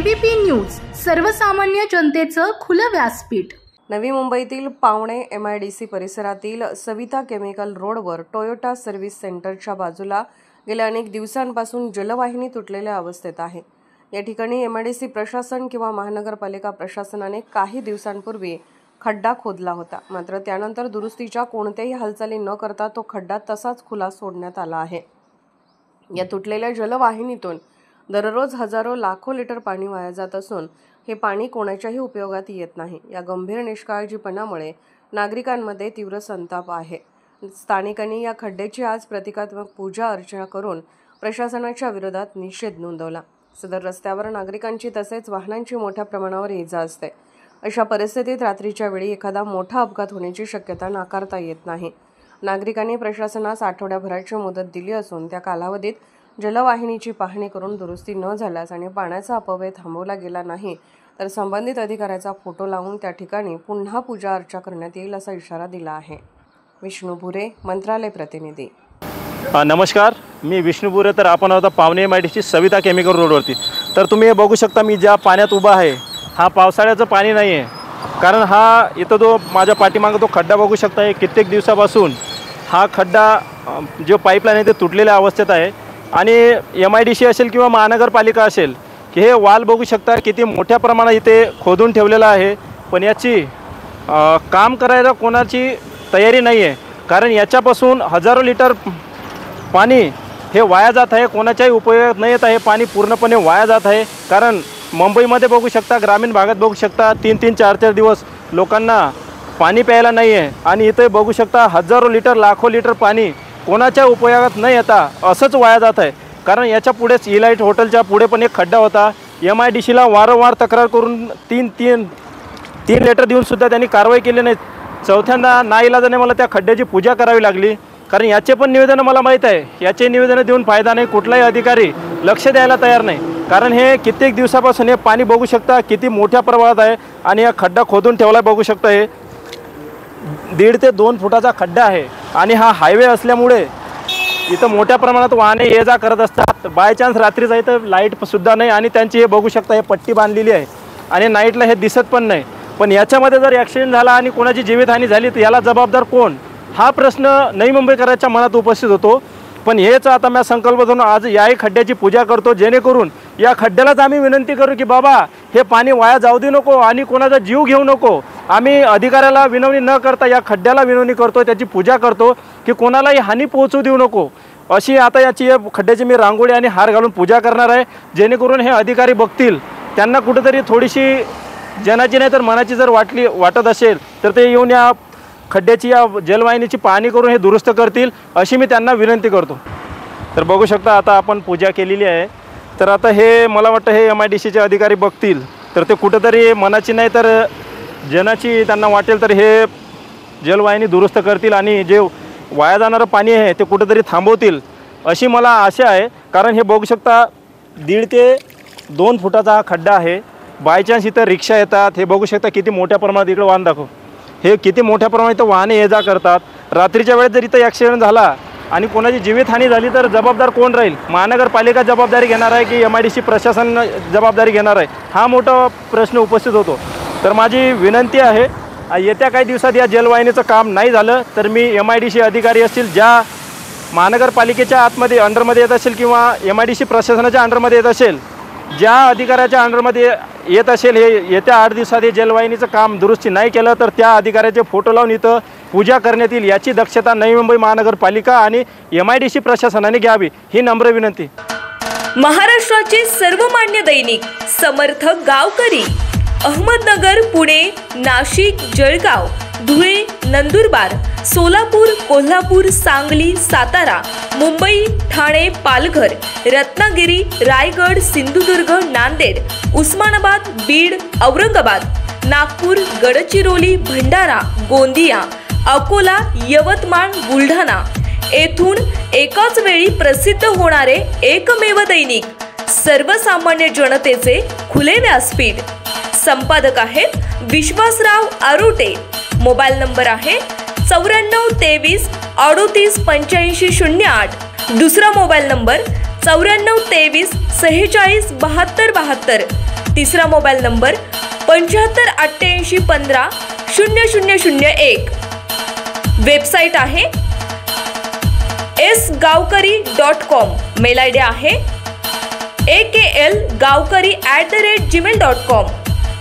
ABP news, सर्वसामान्य जनतेचं खुलं व्यासपीठ। नवी मुंबईतील पावणे MIDC परिसरातील सविता केमिकल रोडवर टोयोटा सर्व्हिस सेंटरच्या बाजूला गेल्या अनेक दिवसांपासून जलवाहिनी तुटलेल्या अवस्थेत आहे। या ठिकाणी MIDC प्रशासन किंवा महानगरपालिका प्रशासनाने काही दिवसांपूर्वी खड्डा खोदला होता, मात्र त्यानंतर दुरुस्तीच्या कोणत्याही हालचाली न करता तो खड्डा तसाच खुला सोडण्यात आला आहे। या तुटलेल्या जलवाहिनीतून दररोज हजारो लाखो लिटर पाणी वाया जात असून हे पाणी कोणाच्याही उपयोगात येत नाही। या गंभीर निष्काळजीपणामुळे नागरिकांमध्ये तीव्र संताप आहे। स्थानिकांनी या खड्ड्याची आज प्रतिकात्मक पूजा अर्चना करून प्रशासनाच्या विरोधात निषेध नोंदवला। सदर रस्त्यावर नागरिकांची तसेच वाहनांची मोठ्या प्रमाणावर ये-जा असते। अशा परिस्थितीत रात्रीच्या वेळी एखादा मोठा अपघात होण्याची शक्यता नाकारता येत नाही। नागरिकांनी प्रशासनास आठवड्याभराची मुदत दिली असून त्या कालावधीत जलवाहिनीची पाहणी करून दुरुस्ती न झाल्यास आणि पाण्याचा अपव्यय थांबवला गेला नाही तर संबंधित अधिकाऱ्याचा फोटो लावून त्या ठिकाणी पुन्हा पूजा अर्चा करण्यात येईल असा इशारा दिला आहे। विष्णू बुरे, मंत्रालय प्रतिनिधी। नमस्कार, मी विष्णू बुरे। तर आपण आता पावणे MIDC सविता केमिकल रोडवरती। तर तुम्ही हे बघू शकता, मी ज्या पाण्यात उभा आहे हा पावसाळ्याचं पाणी नाही आहे, कारण हा इथं जो माझ्या पाठीमागे तो खड्डा बघू शकता आहे, कित्येक दिवसापासून हा खड्डा जो पाईपलाईन आहे ते तुटलेल्या अवस्थेत आहे। आणि MIDC असेल किंवा महानगरपालिका असेल की हे वाल बघू शकता किती मोठ्या प्रमाणात इथे खोदून ठेवलेला आहे, पण याची काम करायला कोणाची तयारी नाही आहे, कारण याच्यापासून हजारो लिटर पाणी हे वाया जात आहे, कोणाच्याही उपयोगात नाही येत आहे। पाणी पूर्णपणे वाया जात आहे, कारण मुंबईमध्ये बघू शकता, ग्रामीण भागात बघू शकता 3-3, 4-4 दिवस लोकांना पाणी प्यायला नाही आहे आणि इथे बघू शकता हजारो लिटर, लाखो लिटर पाणी कोणाच्या उपयोगात न येता असंच वाया जात आहे। कारण याच्या पुढेच इलाइट हॉटेलच्या पुढे पण एक खड्डा होता। MIDCला वारंवार तक्रार करून तीन लेटर देऊन सुद्धा त्यांनी कारवाई केली नाही। चौथ्यांदा नाईलाजाने मला त्या खड्ड्याची पूजा करावी लागली, कारण याचे पण निवेदन मला माहीत आहे, याचे निवेदन देऊन फायदा नाही। कुठलाही अधिकारी लक्ष द्यायला तयार नाही, कारण हे कित्येक दिवसापासून हे पाणी बघू शकता किती मोठ्या प्रमाणात आहे आणि हा खड्डा खोदून ठेवला बघू शकता। हे 1.5 ते 2 फुटाचा खड्डा आहे आणि हा हायवे असल्यामुळे इथं मोठ्या प्रमाणात वाहने ये जा करत असतात। बाय चान्स रात्री जाई तर लाईटसुद्धा नाही आणि त्यांची हे बघू शकता हे पट्टी बांधलेली आहे आणि नाईटला हे दिसत पण नाही। पण याच्यामध्ये जर ॲक्सिडेंट झाला आणि कोणाची जीवितहानी झाली तर याला जबाबदार कोण, हा प्रश्न नवी मुंबईकरांच्या मनात उपस्थित होतो। पण हेच आता मी संकल्प धरून आज याही खड्ड्याची पूजा करतो, जेणेकरून या खड्ड्यालाच आम्ही विनंती करू की बाबा हे पाणी वाया जाऊ दे नको आणि कोणाचा जीव घेऊ नको। आम्ही अधिकाऱ्याला विनवणी न करता या खड्ड्याला विनवणी करतो, त्याची पूजा करतो की कोणालाही हानी पोहोचू देऊ नको अशी आता याची खड्ड्याची मी रांगोळी आणि हार घालून पूजा करणार आहे, जेणेकरून हे अधिकारी बघतील, त्यांना कुठेतरी थोडीशी जनाची नाही तर मनाची जर वाटत असेल तर ते येऊन या खड्ड्याची या जलवाहिनीची पाहणी करून हे दुरुस्त करतील अशी मी त्यांना विनंती करतो। तर बघू शकता आता आपण पूजा केलेली आहे। तर आता हे मला वाटतं हे MIDCचे अधिकारी बघतील तर ते कुठेतरी मनाची नाही तर जनाची त्यांना वाटेल तर हे जलवाहिनी दुरुस्त करतील आणि जे वाया जाणारं पाणी आहे ते कुठेतरी थांबवतील अशी मला आशा आहे। कारण हे बघू शकता 1.5 ते 2 फुटाचा हा खड्डा आहे। बाय चान्स इथं रिक्षा येतात, हे बघू शकता किती मोठ्या प्रमाणात, इकडं वाहन दाखव, हे किती मोठ्या प्रमाणात इथं वाहने ये जा करतात। रात्रीच्या वेळेत जर इथं ॲक्सिडेंट झाला आणि कोणाची जीवितहानी झाली तर जबाबदार कोण राहील? महानगरपालिका जबाबदारी घेणार आहे की MIDC प्रशासन जबाबदारी घेणार आहे? हा मोठा प्रश्न उपस्थित होतो। तर माझी विनंती आहे, येत्या काही दिवसात या जलवाहिनीचं काम नाही झालं तर मी MIDC अधिकारी असतील, ज्या महानगरपालिकेच्या आतमध्ये अंडरमध्ये येत असेल किंवा MIDC प्रशासनाच्या अंडरमध्ये येत असेल, ज्या अधिकाऱ्याच्या अंडरमध्ये येत असेल, हे येत्या 8 दिवसात हे जलवाहिनीचं काम दुरुस्ती नाही केलं तर त्या अधिकाऱ्याचे फोटो लावून इथं पूजा करण्यात येईल, याची दक्षता नवी मुंबई महानगरपालिका आणि MIDC प्रशासनाने घ्यावी ही नम्र विनंती। महाराष्ट्राचे सर्वमान्य दैनिक समर्थ गावकरी अहमदनगर, पुणे, नाशिक, जळगाव, धुळे, नंदुरबार, सोलापूर, कोल्हापूर, सांगली, सातारा, मुंबई, ठाणे, पालघर, रत्नागिरी, रायगड, सिंधुदुर्ग, नांदेड, उस्मानाबाद, बीड, औरंगाबाद, नागपूर, गडचिरोली, भंडारा, गोंदिया, अकोला, यवतमाळ, बुलढाणा येथून एकाच वेळी प्रसिद्ध होणारे एकमेव दैनिक, सर्वसामान्य जनतेचे खुले व्यासपीठ। संपादक आहेत विश्वासराव आरोटे। मोबाईल नंबर आहे 94 23 38 85 08। दुसरा मोबाईल नंबर 94 23 46 72 72। तिसरा मोबाईल नंबर 7588150001. वेबसाईट आहे sgavkari.com. मेल आय डी आहे aklgavkari@gmail.com.